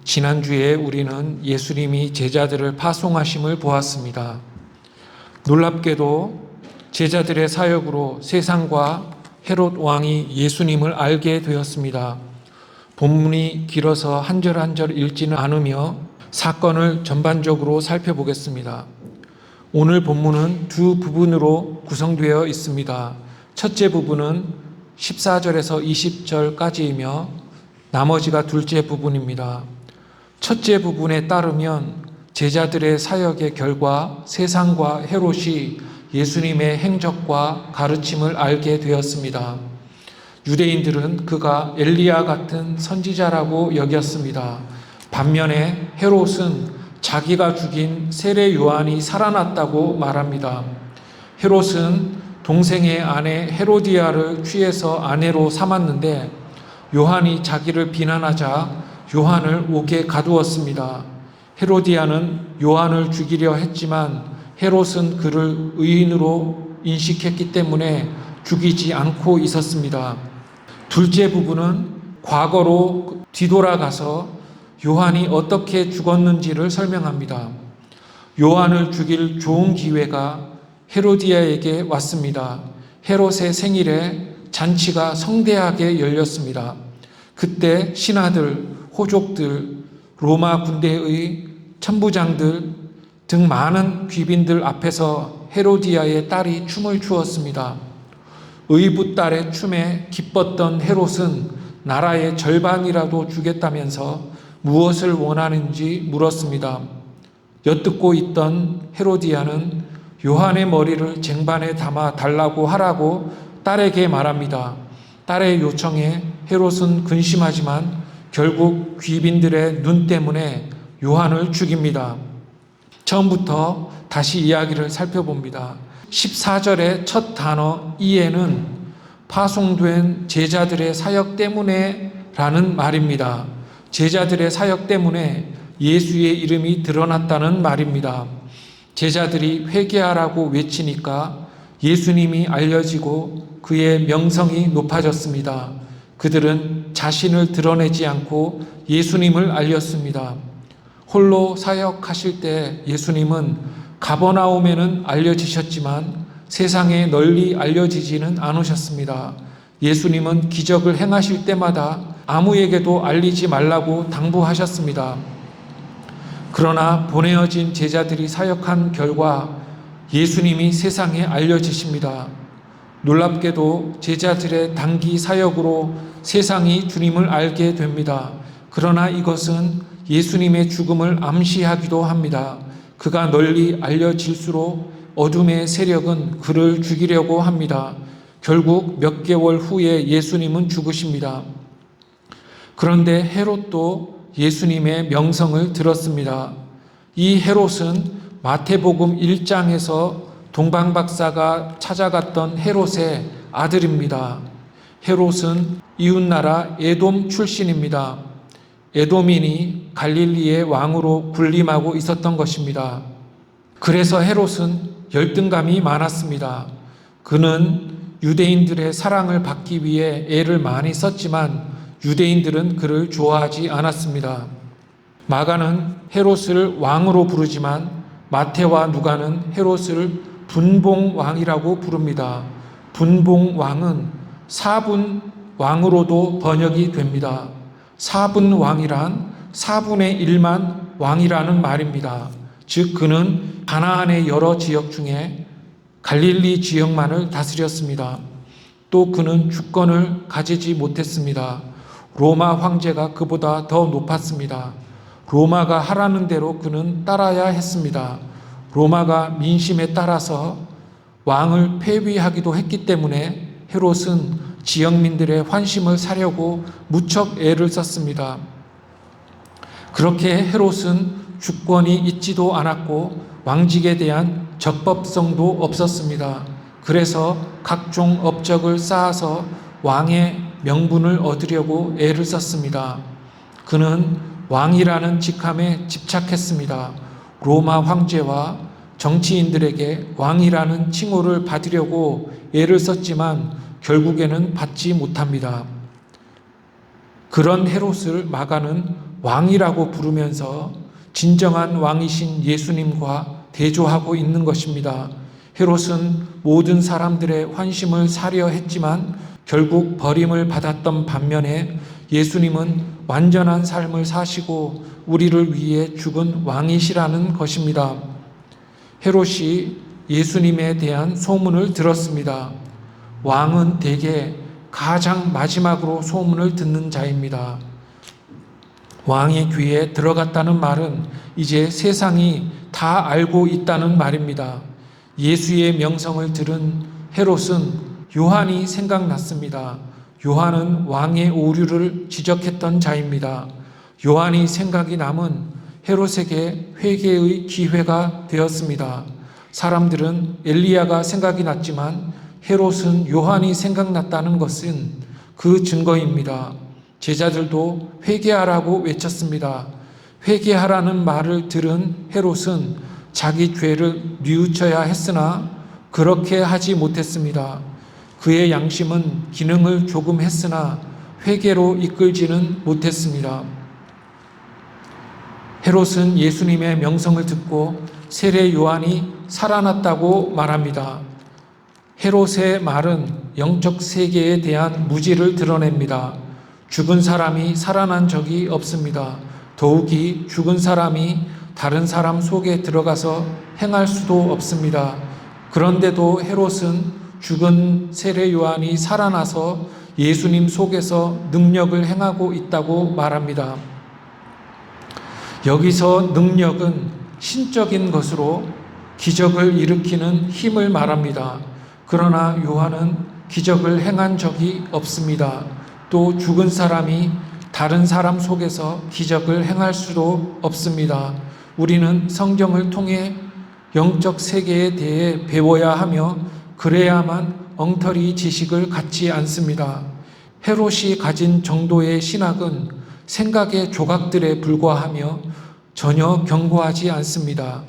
지난주에 우리는 예수님이 제자들을 파송하심을 보았습니다. 놀랍게도 제자들의 사역으로 세상과 헤롯 왕이 예수님을 알게 되었습니다. 본문이 길어서 한 절 한 절 읽지는 않으며 사건을 전반적으로 살펴보겠습니다. 오늘 본문은 두 부분으로 구성되어 있습니다. 첫째 부분은 14절에서 20절까지이며 나머지가 둘째 부분입니다. 첫째 부분에 따르면 제자들의 사역의 결과 세상과 헤롯이 예수님의 행적과 가르침을 알게 되었습니다. 유대인들은 그가 엘리야 같은 선지자라고 여겼습니다. 반면에 헤롯은 자기가 죽인 세례 요한이 살아났다고 말합니다. 헤롯은 동생의 아내 헤로디아를 취해서 아내로 삼았는데 요한이 자기를 비난하자 요한을 옥에 가두었습니다. 헤로디아는 요한을 죽이려 했지만 헤롯은 그를 의인으로 인식했기 때문에 죽이지 않고 있었습니다. 둘째 부분은 과거로 뒤돌아가서 요한이 어떻게 죽었는지를 설명합니다. 요한을 죽일 좋은 기회가 헤로디아에게 왔습니다. 헤롯의 생일에 잔치가 성대하게 열렸습니다. 그때 신하들, 호족들, 로마 군대의 천부장들 등 많은 귀빈들 앞에서 헤로디아의 딸이 춤을 추었습니다. 의붓딸의 춤에 기뻤던 헤롯은 나라의 절반이라도 주겠다면서 무엇을 원하는지 물었습니다. 엿듣고 있던 헤로디아는 요한의 머리를 쟁반에 담아 달라고 하라고 딸에게 말합니다. 딸의 요청에 헤롯은 근심하지만 결국 귀빈들의 눈 때문에 요한을 죽입니다. 처음부터 다시 이야기를 살펴봅니다. 14절의 첫 단어 이에는 파송된 제자들의 사역 때문에 라는 말입니다. 제자들의 사역 때문에 예수의 이름이 드러났다는 말입니다. 제자들이 회개하라고 외치니까 예수님이 알려지고 그의 명성이 높아졌습니다. 그들은 자신을 드러내지 않고 예수님을 알렸습니다. 홀로 사역하실 때 예수님은 가버나움에는 알려지셨지만 세상에 널리 알려지지는 않으셨습니다. 예수님은 기적을 행하실 때마다 아무에게도 알리지 말라고 당부하셨습니다. 그러나 보내어진 제자들이 사역한 결과 예수님이 세상에 알려지십니다. 놀랍게도 제자들의 단기 사역으로 세상이 주님을 알게 됩니다. 그러나 이것은 예수님의 죽음을 암시하기도 합니다. 그가 널리 알려질수록 어둠의 세력은 그를 죽이려고 합니다. 결국 몇 개월 후에 예수님은 죽으십니다. 그런데 헤롯도 예수님의 명성을 들었습니다. 이 헤롯은 마태복음 1장에서 동방박사가 찾아갔던 헤롯의 아들입니다. 헤롯은 이웃나라 에돔 출신입니다. 에돔인이 갈릴리의 왕으로 군림하고 있었던 것입니다. 그래서 헤롯은 열등감이 많았습니다. 그는 유대인들의 사랑을 받기 위해 애를 많이 썼지만 유대인들은 그를 좋아하지 않았습니다. 마가는 헤롯을 왕으로 부르지만 마태와 누가는 헤롯을 분봉왕이라고 부릅니다. 분봉왕은 사분왕으로도 번역이 됩니다. 사분왕이란 4분의 1만 왕이라는 말입니다. 즉 그는 가나안의 여러 지역 중에 갈릴리 지역만을 다스렸습니다. 또 그는 주권을 가지지 못했습니다. 로마 황제가 그보다 더 높았습니다. 로마가 하라는 대로 그는 따라야 했습니다. 로마가 민심에 따라서 왕을 폐위하기도 했기 때문에 헤롯은 지역민들의 환심을 사려고 무척 애를 썼습니다. 그렇게 헤롯은 주권이 있지도 않았고 왕직에 대한 적법성도 없었습니다. 그래서 각종 업적을 쌓아서 왕의 명분을 얻으려고 애를 썼습니다. 그는 왕이라는 직함에 집착했습니다. 로마 황제와 정치인들에게 왕이라는 칭호를 받으려고 애를 썼지만 결국에는 받지 못합니다. 그런 헤롯을 마가는 왕이라고 부르면서 진정한 왕이신 예수님과 대조하고 있는 것입니다. 헤롯은 모든 사람들의 환심을 사려 했지만 결국 버림을 받았던 반면에 예수님은 완전한 삶을 사시고 우리를 위해 죽은 왕이시라는 것입니다. 헤롯이 예수님에 대한 소문을 들었습니다. 왕은 대개 가장 마지막으로 소문을 듣는 자입니다. 왕의 귀에 들어갔다는 말은 이제 세상이 다 알고 있다는 말입니다. 예수의 명성을 들은 헤롯은 요한이 생각났습니다. 요한은 왕의 오류를 지적했던 자입니다. 요한이 생각이 남은 헤롯에게 회개의 기회가 되었습니다. 사람들은 엘리야가 생각이 났지만 헤롯은 요한이 생각났다는 것은 그 증거입니다. 제자들도 회개하라고 외쳤습니다. 회개하라는 말을 들은 헤롯은 자기 죄를 뉘우쳐야 했으나 그렇게 하지 못했습니다. 그의 양심은 기능을 조금 했으나 회개로 이끌지는 못했습니다. 헤롯은 예수님의 명성을 듣고 세례 요한이 살아났다고 말합니다. 헤롯의 말은 영적 세계에 대한 무지를 드러냅니다. 죽은 사람이 살아난 적이 없습니다. 더욱이 죽은 사람이 다른 사람 속에 들어가서 행할 수도 없습니다. 그런데도 헤롯은 죽은 세례 요한이 살아나서 예수님 속에서 능력을 행하고 있다고 말합니다. 여기서 능력은 신적인 것으로 기적을 일으키는 힘을 말합니다. 그러나 요한은 기적을 행한 적이 없습니다. 또 죽은 사람이 다른 사람 속에서 기적을 행할 수도 없습니다. 우리는 성경을 통해 영적 세계에 대해 배워야 하며 그래야만 엉터리 지식을 갖지 않습니다. 헤롯이 가진 정도의 신학은 생각의 조각들에 불과하며 전혀 견고하지 않습니다.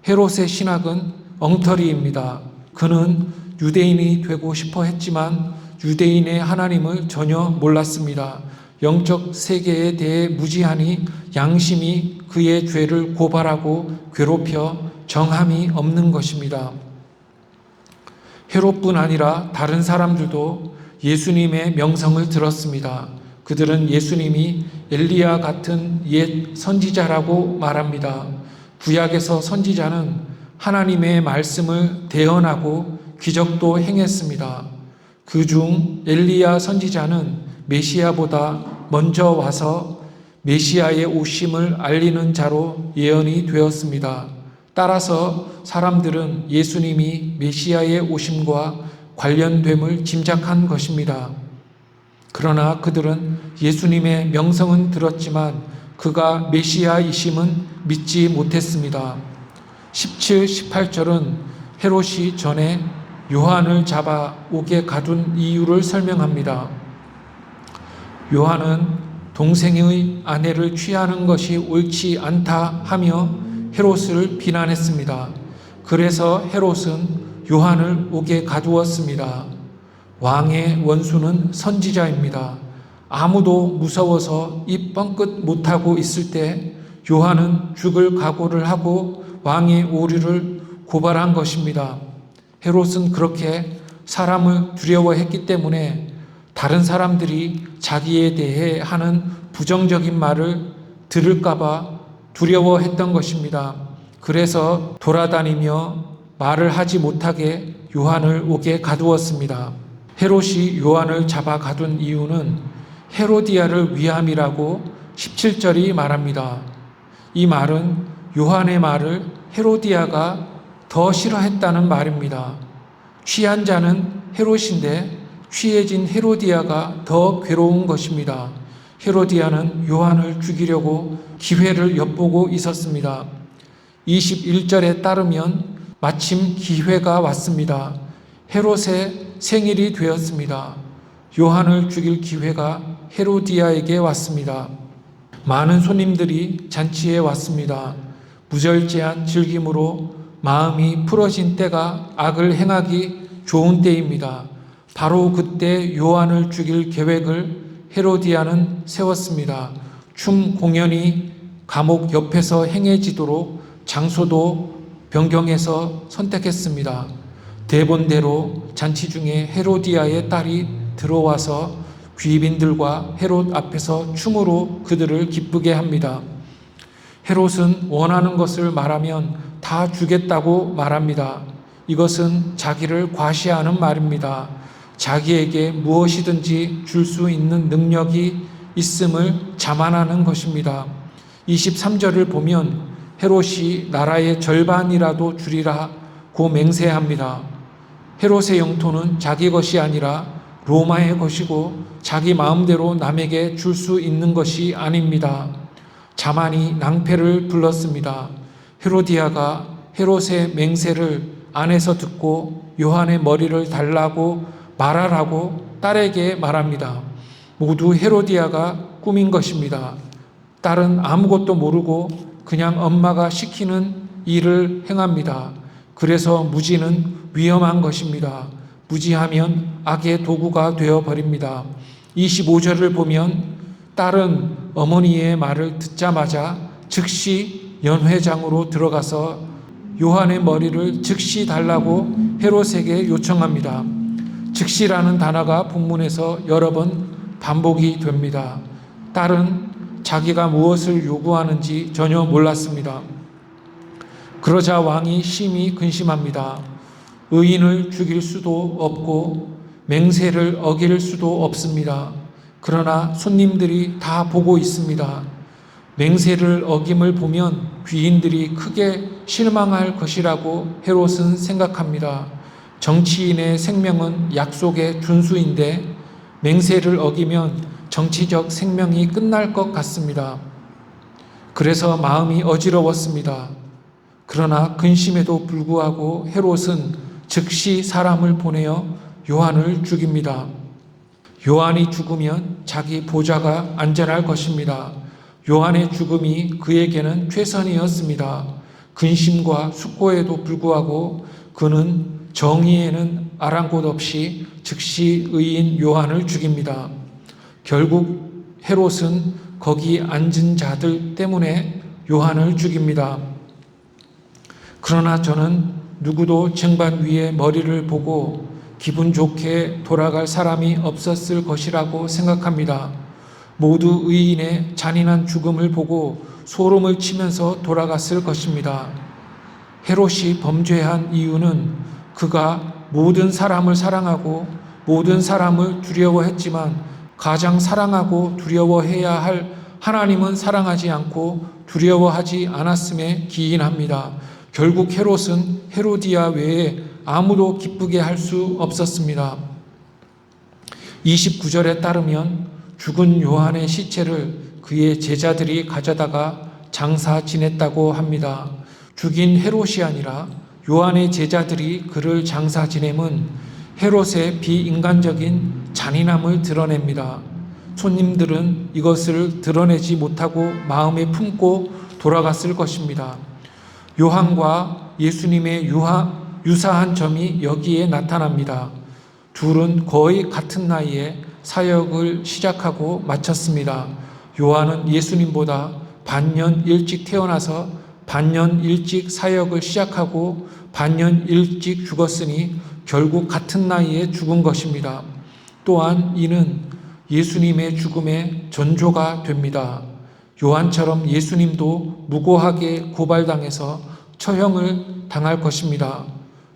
헤롯의 신학은 엉터리입니다. 그는 유대인이 되고 싶어 했지만 유대인의 하나님을 전혀 몰랐습니다. 영적 세계에 대해 무지하니 양심이 그의 죄를 고발하고 괴롭혀 정함이 없는 것입니다. 헤롯뿐 아니라 다른 사람들도 예수님의 명성을 들었습니다. 그들은 예수님이 엘리야 같은 옛 선지자라고 말합니다. 구약에서 선지자는 하나님의 말씀을 대언하고 기적도 행했습니다. 그중 엘리야 선지자는 메시아보다 먼저 와서 메시아의 오심을 알리는 자로 예언이 되었습니다. 따라서 사람들은 예수님이 메시아의 오심과 관련됨을 짐작한 것입니다. 그러나 그들은 예수님의 명성은 들었지만 그가 메시아이심은 믿지 못했습니다. 17, 18절은 헤롯이 전에 요한을 잡아 옥에 가둔 이유를 설명합니다. 요한은 동생의 아내를 취하는 것이 옳지 않다 하며 헤롯을 비난했습니다. 그래서 헤롯은 요한을 옥에 가두었습니다. 왕의 원수는 선지자입니다. 아무도 무서워서 입 뻥끗 못하고 있을 때 요한은 죽을 각오를 하고 왕의 오류를 고발한 것입니다. 헤롯은 그렇게 사람을 두려워했기 때문에 다른 사람들이 자기에 대해 하는 부정적인 말을 들을까봐 두려워했던 것입니다. 그래서 돌아다니며 말을 하지 못하게 요한을 옥에 가두었습니다. 헤롯이 요한을 잡아 가둔 이유는 헤로디아를 위함이라고 17절이 말합니다. 이 말은 요한의 말을 헤로디아가 더 싫어했다는 말입니다. 취한 자는 헤롯인데 취해진 헤로디아가 더 괴로운 것입니다. 헤로디아는 요한을 죽이려고 기회를 엿보고 있었습니다. 21절에 따르면 마침 기회가 왔습니다. 헤롯의 생일이 되었습니다. 요한을 죽일 기회가 헤로디아에게 왔습니다. 많은 손님들이 잔치에 왔습니다. 무절제한 즐김으로 마음이 풀어진 때가 악을 행하기 좋은 때입니다. 바로 그때 요한을 죽일 계획을 헤로디아는 세웠습니다. 춤 공연이 감옥 옆에서 행해지도록 장소도 변경해서 선택했습니다. 대본대로 잔치 중에 헤로디아의 딸이 들어와서 귀빈들과 헤롯 앞에서 춤으로 그들을 기쁘게 합니다. 헤롯은 원하는 것을 말하면 다 주겠다고 말합니다. 이것은 자기를 과시하는 말입니다. 자기에게 무엇이든지 줄 수 있는 능력이 있음을 자만하는 것입니다. 23절을 보면 헤롯이 나라의 절반이라도 주리라고 맹세합니다. 헤롯의 영토는 자기 것이 아니라 로마의 것이고 자기 마음대로 남에게 줄 수 있는 것이 아닙니다. 자만이 낭패를 불렀습니다. 헤로디아가 헤롯의 맹세를 안에서 듣고 요한의 머리를 달라고 말하라고 딸에게 말합니다. 모두 헤로디아가 꾸민 것입니다. 딸은 아무것도 모르고 그냥 엄마가 시키는 일을 행합니다. 그래서 무지는 위험한 것입니다. 무지하면 악의 도구가 되어버립니다. 25절을 보면 딸은 어머니의 말을 듣자마자 즉시 연회장으로 들어가서 요한의 머리를 즉시 달라고 헤롯에게 요청합니다. 즉시라는 단어가 본문에서 여러 번 반복이 됩니다. 딸은 자기가 무엇을 요구하는지 전혀 몰랐습니다. 그러자 왕이 심히 근심합니다. 의인을 죽일 수도 없고 맹세를 어길 수도 없습니다. 그러나 손님들이 다 보고 있습니다. 맹세를 어김을 보면 귀인들이 크게 실망할 것이라고 헤롯은 생각합니다. 정치인의 생명은 약속의 준수인데 맹세를 어기면 정치적 생명이 끝날 것 같습니다. 그래서 마음이 어지러웠습니다. 그러나 근심에도 불구하고 헤롯은 즉시 사람을 보내어 요한을 죽입니다. 요한이 죽으면 자기 보좌가 안전할 것입니다. 요한의 죽음이 그에게는 최선이었습니다. 근심과 숙고에도 불구하고 그는 정의에는 아랑곳 없이 즉시 의인 요한을 죽입니다. 결국 헤롯은 거기 앉은 자들 때문에 요한을 죽입니다. 그러나 저는 누구도 쟁반 위에 머리를 보고 기분 좋게 돌아갈 사람이 없었을 것이라고 생각합니다. 모두 의인의 잔인한 죽음을 보고 소름을 치면서 돌아갔을 것입니다. 헤롯이 범죄한 이유는 그가 모든 사람을 사랑하고 모든 사람을 두려워했지만 가장 사랑하고 두려워해야 할 하나님은 사랑하지 않고 두려워하지 않았음에 기인합니다. 결국 헤롯은 헤로디아 외에 아무도 기쁘게 할 수 없었습니다. 29절에 따르면 죽은 요한의 시체를 그의 제자들이 가져다가 장사 지냈다고 합니다. 죽인 헤롯이 아니라 요한의 제자들이 그를 장사 지냄은 헤롯의 비인간적인 잔인함을 드러냅니다. 손님들은 이것을 드러내지 못하고 마음에 품고 돌아갔을 것입니다. 요한과 예수님의 유사한 점이 여기에 나타납니다. 둘은 거의 같은 나이에 사역을 시작하고 마쳤습니다. 요한은 예수님보다 반년 일찍 태어나서 반년 일찍 사역을 시작하고 반년 일찍 죽었으니 결국 같은 나이에 죽은 것입니다. 또한 이는 예수님의 죽음의 전조가 됩니다. 요한처럼 예수님도 무고하게 고발당해서 처형을 당할 것입니다.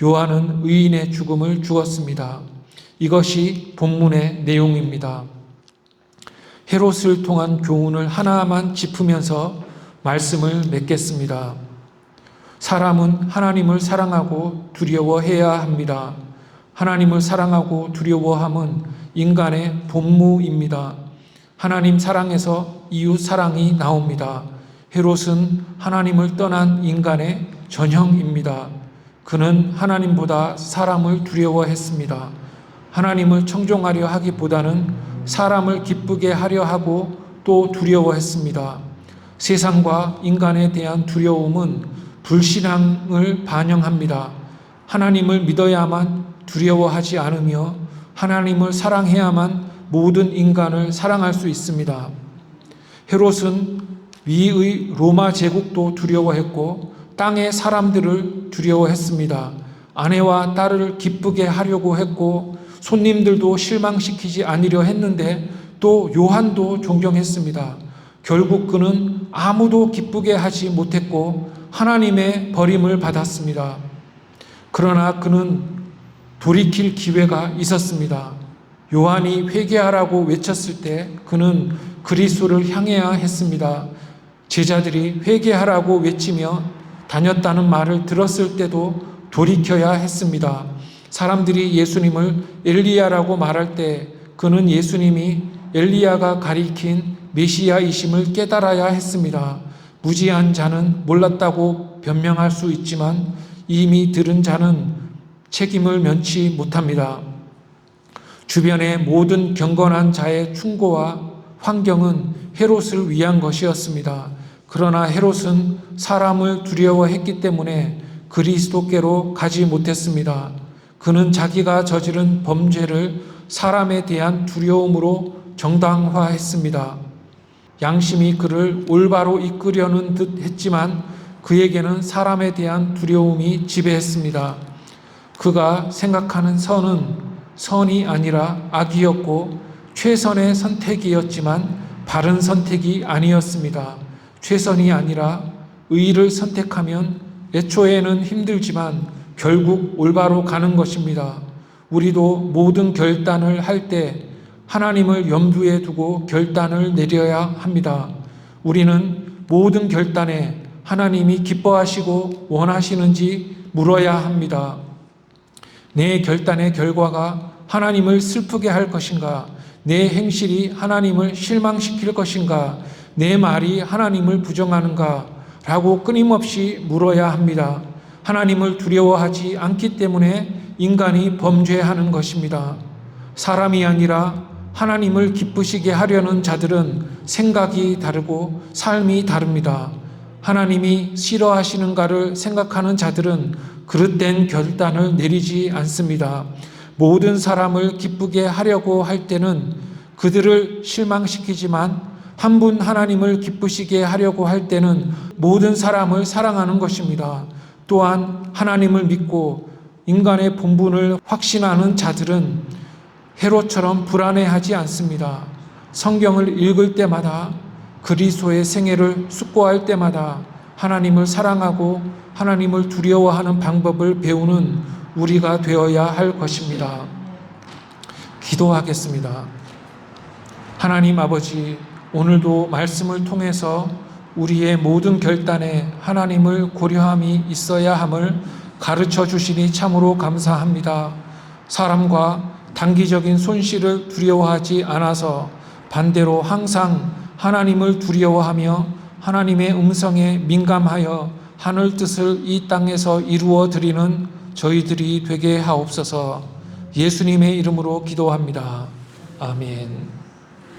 요한은 의인의 죽음을 죽었습니다. 이것이 본문의 내용입니다. 헤롯을 통한 교훈을 하나만 짚으면서 말씀을 맺겠습니다. 사람은 하나님을 사랑하고 두려워해야 합니다. 하나님을 사랑하고 두려워함은 인간의 본무입니다. 하나님 사랑에서 이웃 사랑이 나옵니다. 헤롯은 하나님을 떠난 인간의 전형입니다. 그는 하나님보다 사람을 두려워했습니다. 하나님을 청종하려 하기보다는 사람을 기쁘게 하려 하고 또 두려워했습니다. 세상과 인간에 대한 두려움은 불신앙을 반영합니다. 하나님을 믿어야만 두려워하지 않으며 하나님을 사랑해야만 모든 인간을 사랑할 수 있습니다. 헤롯은 위의 로마 제국도 두려워했고 땅의 사람들을 두려워했습니다. 아내와 딸을 기쁘게 하려고 했고 손님들도 실망시키지 않으려 했는데 또 요한도 존경했습니다. 결국 그는 아무도 기쁘게 하지 못했고 하나님의 버림을 받았습니다. 그러나 그는 돌이킬 기회가 있었습니다. 요한이 회개하라고 외쳤을 때 그는 그리스도를 향해야 했습니다. 제자들이 회개하라고 외치며 다녔다는 말을 들었을 때도 돌이켜야 했습니다. 사람들이 예수님을 엘리야라고 말할 때 그는 예수님이 엘리야가 가리킨 메시아이심을 깨달아야 했습니다. 무지한 자는 몰랐다고 변명할 수 있지만 이미 들은 자는 책임을 면치 못합니다. 주변의 모든 경건한 자의 충고와 환경은 헤롯을 위한 것이었습니다. 그러나 헤롯은 사람을 두려워했기 때문에 그리스도께로 가지 못했습니다. 그는 자기가 저지른 범죄를 사람에 대한 두려움으로 정당화했습니다. 양심이 그를 올바로 이끄려는 듯 했지만 그에게는 사람에 대한 두려움이 지배했습니다. 그가 생각하는 선은 선이 아니라 악이었고 최선의 선택이었지만 바른 선택이 아니었습니다. 최선이 아니라 의를 선택하면 애초에는 힘들지만 결국 올바로 가는 것입니다. 우리도 모든 결단을 할 때 하나님을 염두에 두고 결단을 내려야 합니다. 우리는 모든 결단에 하나님이 기뻐하시고 원하시는지 물어야 합니다. 내 결단의 결과가 하나님을 슬프게 할 것인가? 내 행실이 하나님을 실망시킬 것인가? 내 말이 하나님을 부정하는가? 라고 끊임없이 물어야 합니다. 하나님을 두려워하지 않기 때문에 인간이 범죄하는 것입니다. 사람이 아니라 하나님을 기쁘시게 하려는 자들은 생각이 다르고 삶이 다릅니다. 하나님이 싫어하시는가를 생각하는 자들은 그릇된 결단을 내리지 않습니다. 모든 사람을 기쁘게 하려고 할 때는 그들을 실망시키지만 한 분 하나님을 기쁘시게 하려고 할 때는 모든 사람을 사랑하는 것입니다. 또한 하나님을 믿고 인간의 본분을 확신하는 자들은 헤롯처럼 불안해하지 않습니다. 성경을 읽을 때마다 그리스도의 생애를 숙고할 때마다 하나님을 사랑하고 하나님을 두려워하는 방법을 배우는 우리가 되어야 할 것입니다. 기도하겠습니다. 하나님 아버지, 오늘도 말씀을 통해서 우리의 모든 결단에 하나님을 고려함이 있어야 함을 가르쳐 주시니 참으로 감사합니다. 사람과 단기적인 손실을 두려워하지 않아서 반대로 항상 하나님을 두려워하며 하나님의 음성에 민감하여 하늘 뜻을 이 땅에서 이루어 드리는 저희들이 되게 하옵소서. 예수님의 이름으로 기도합니다. 아멘.